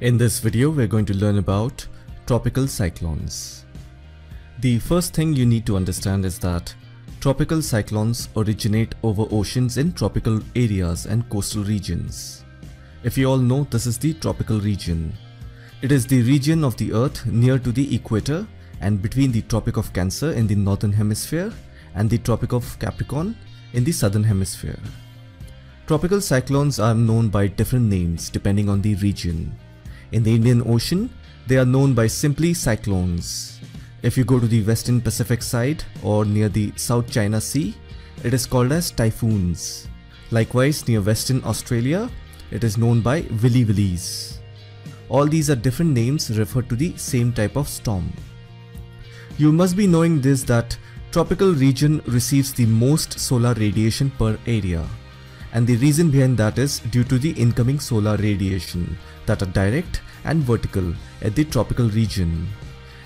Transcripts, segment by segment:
In this video, we're going to learn about tropical cyclones. The first thing you need to understand is that tropical cyclones originate over oceans in tropical areas and coastal regions. If you all know, this is the tropical region. It is the region of the Earth near to the equator and between the Tropic of Cancer in the northern hemisphere and the Tropic of Capricorn in the southern hemisphere. Tropical cyclones are known by different names depending on the region. In the Indian Ocean, they are known by simply cyclones. If you go to the Western Pacific side or near the South China Sea, it is called as typhoons. Likewise, near Western Australia, it is known by willy willies. All these are different names refer to the same type of storm. You must be knowing this that tropical region receives the most solar radiation per area. And the reason behind that is due to the incoming solar radiation that are direct and vertical at the tropical region.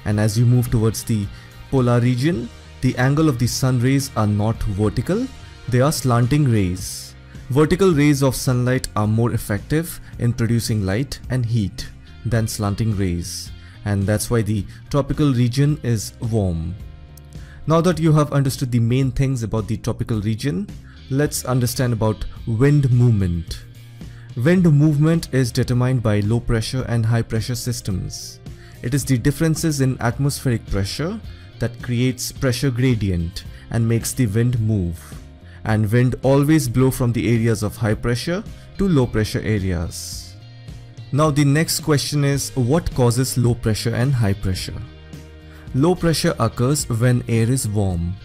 And as you move towards the polar region, the angle of the sun rays are not vertical, they are slanting rays. Vertical rays of sunlight are more effective in producing light and heat than slanting rays, and that's why the tropical region is warm. Now that you have understood the main things about the tropical region, let's understand about wind movement. Wind movement is determined by low pressure and high pressure systems. It is the differences in atmospheric pressure that creates pressure gradient and makes the wind move. And wind always blow from the areas of high pressure to low pressure areas. Now the next question is, what causes low pressure and high pressure? Low pressure occurs when air is warm,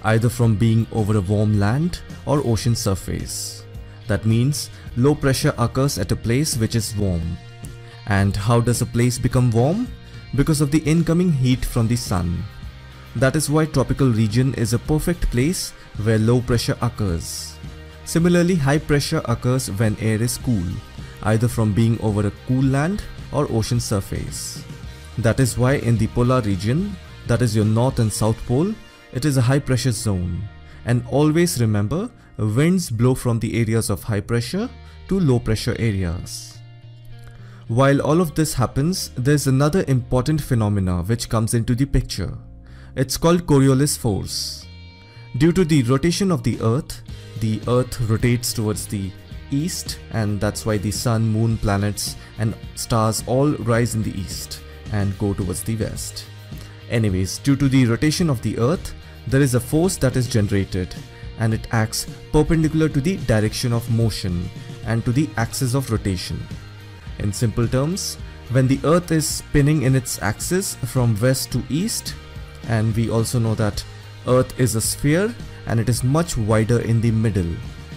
either from being over a warm land or ocean surface. That means low pressure occurs at a place which is warm. And how does a place become warm? Because of the incoming heat from the sun. That is why tropical region is a perfect place where low pressure occurs. Similarly, high pressure occurs when air is cool, either from being over a cool land or ocean surface. That is why in the polar region, that is your north and south pole, it is a high pressure zone. And always remember, winds blow from the areas of high pressure to low pressure areas. While all of this happens, there's another important phenomena which comes into the picture. It's called Coriolis force. Due to the rotation of the Earth rotates towards the east, and that's why the sun, moon, planets and stars all rise in the east and go towards the west. Anyways, due to the rotation of the Earth, there is a force that is generated and it acts perpendicular to the direction of motion and to the axis of rotation. In simple terms, when the Earth is spinning in its axis from west to east, and we also know that Earth is a sphere and it is much wider in the middle.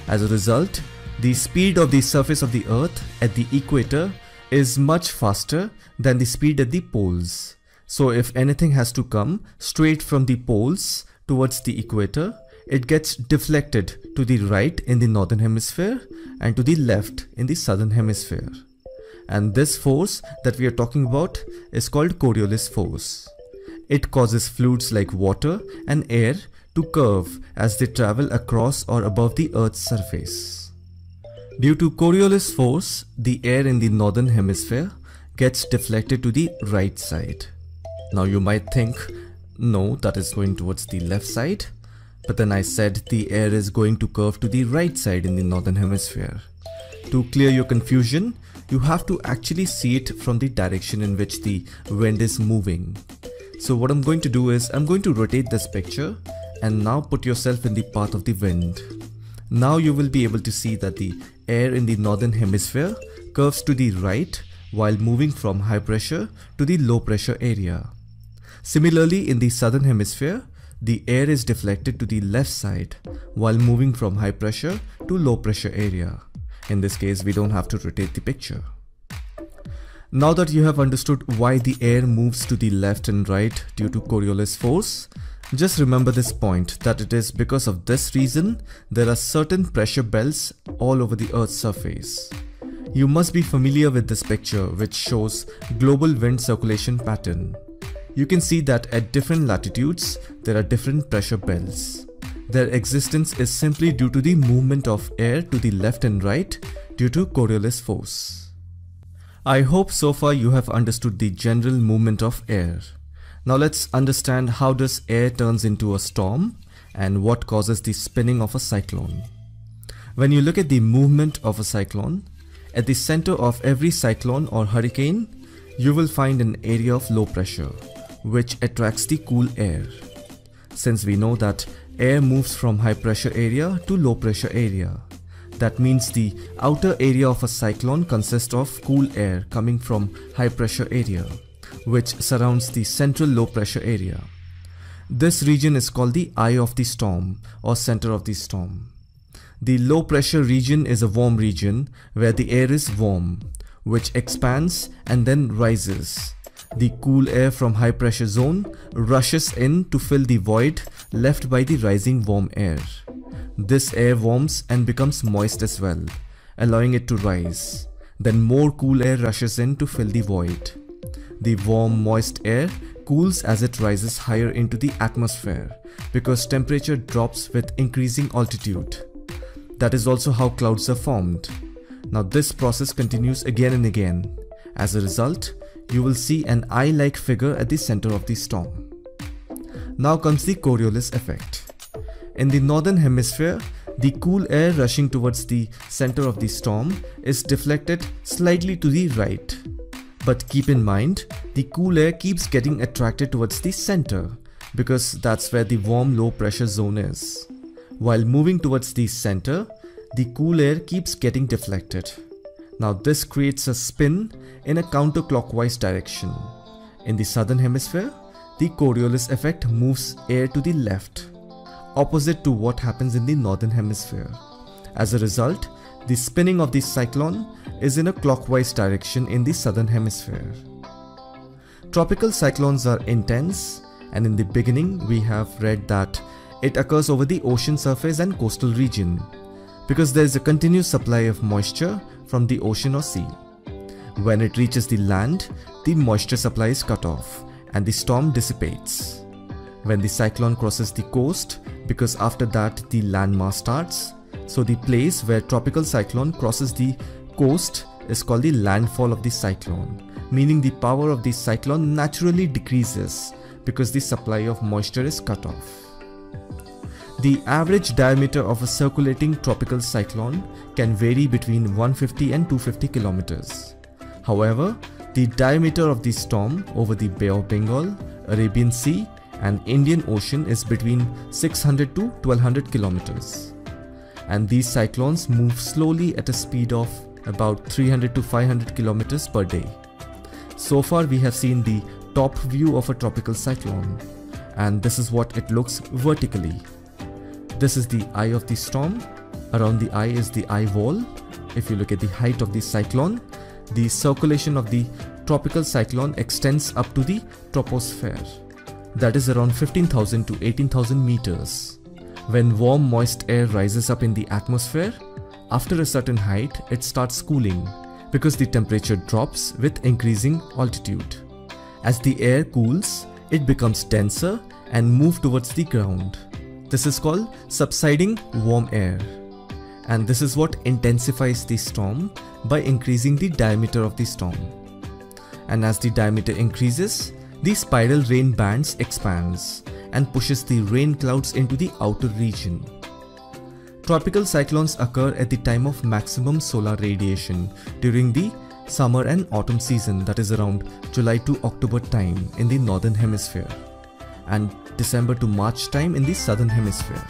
As a result, the speed of the surface of the Earth at the equator is much faster than the speed at the poles. So if anything has to come straight from the poles towards the equator, it gets deflected to the right in the northern hemisphere and to the left in the southern hemisphere. And this force that we are talking about is called Coriolis force. It causes fluids like water and air to curve as they travel across or above the Earth's surface. Due to Coriolis force, the air in the northern hemisphere gets deflected to the right side. Now you might think, no, that is going towards the left side. But then I said the air is going to curve to the right side in the northern hemisphere. To clear your confusion, you have to actually see it from the direction in which the wind is moving. So what I'm going to do is, I'm going to rotate this picture and now put yourself in the path of the wind. Now you will be able to see that the air in the northern hemisphere curves to the right while moving from high pressure to the low pressure area. Similarly, in the southern hemisphere, the air is deflected to the left side while moving from high pressure to low pressure area. In this case, we don't have to rotate the picture. Now that you have understood why the air moves to the left and right due to Coriolis force, just remember this point, that it is because of this reason there are certain pressure belts all over the Earth's surface. You must be familiar with this picture which shows global wind circulation pattern. You can see that at different latitudes there are different pressure belts. Their existence is simply due to the movement of air to the left and right due to Coriolis force. I hope so far you have understood the general movement of air. Now let's understand how does air turns into a storm and what causes the spinning of a cyclone. When you look at the movement of a cyclone, at the center of every cyclone or hurricane, you will find an area of low pressure, which attracts the cool air. Since we know that air moves from high pressure area to low pressure area, that means the outer area of a cyclone consists of cool air coming from high pressure area, which surrounds the central low pressure area. This region is called the eye of the storm or center of the storm. The low pressure region is a warm region where the air is warm, which expands and then rises. The cool air from high pressure zone rushes in to fill the void left by the rising warm air. This air warms and becomes moist as well, allowing it to rise. Then more cool air rushes in to fill the void. The warm, moist air cools as it rises higher into the atmosphere because temperature drops with increasing altitude. That is also how clouds are formed. Now this process continues again and again. As a result, you will see an eye-like figure at the center of the storm. Now comes the Coriolis effect. In the northern hemisphere, the cool air rushing towards the center of the storm is deflected slightly to the right. But keep in mind, the cool air keeps getting attracted towards the center because that's where the warm low pressure zone is. While moving towards the center, the cool air keeps getting deflected. Now this creates a spin in a counterclockwise direction. In the southern hemisphere, the Coriolis effect moves air to the left, opposite to what happens in the northern hemisphere. As a result, the spinning of the cyclone is in a clockwise direction in the southern hemisphere. Tropical cyclones are intense, and in the beginning we have read that it occurs over the ocean surface and coastal region because there is a continuous supply of moisture from the ocean or sea. When it reaches the land, the moisture supply is cut off and the storm dissipates. When the cyclone crosses the coast, because after that the landmass starts, so the place where tropical cyclone crosses the coast is called the landfall of the cyclone, meaning the power of the cyclone naturally decreases because the supply of moisture is cut off. The average diameter of a circulating tropical cyclone can vary between 150 and 250 kilometers. However, the diameter of the storm over the Bay of Bengal, Arabian Sea and Indian Ocean is between 600 to 1200 kilometers. And these cyclones move slowly at a speed of about 300 to 500 kilometers per day. So far we have seen the top view of a tropical cyclone, and this is what it looks vertically. This is the eye of the storm. Around the eye is the eye wall. If you look at the height of the cyclone, the circulation of the tropical cyclone extends up to the troposphere. That is around 15,000 to 18,000 meters. When warm moist air rises up in the atmosphere, after a certain height it starts cooling because the temperature drops with increasing altitude. As the air cools, it becomes denser and moves towards the ground. This is called subsiding warm air. And this is what intensifies the storm by increasing the diameter of the storm. And as the diameter increases, the spiral rain bands expands and pushes the rain clouds into the outer region. Tropical cyclones occur at the time of maximum solar radiation during the summer and autumn season, that is around July to October time in the northern hemisphere and December to March time in the southern hemisphere.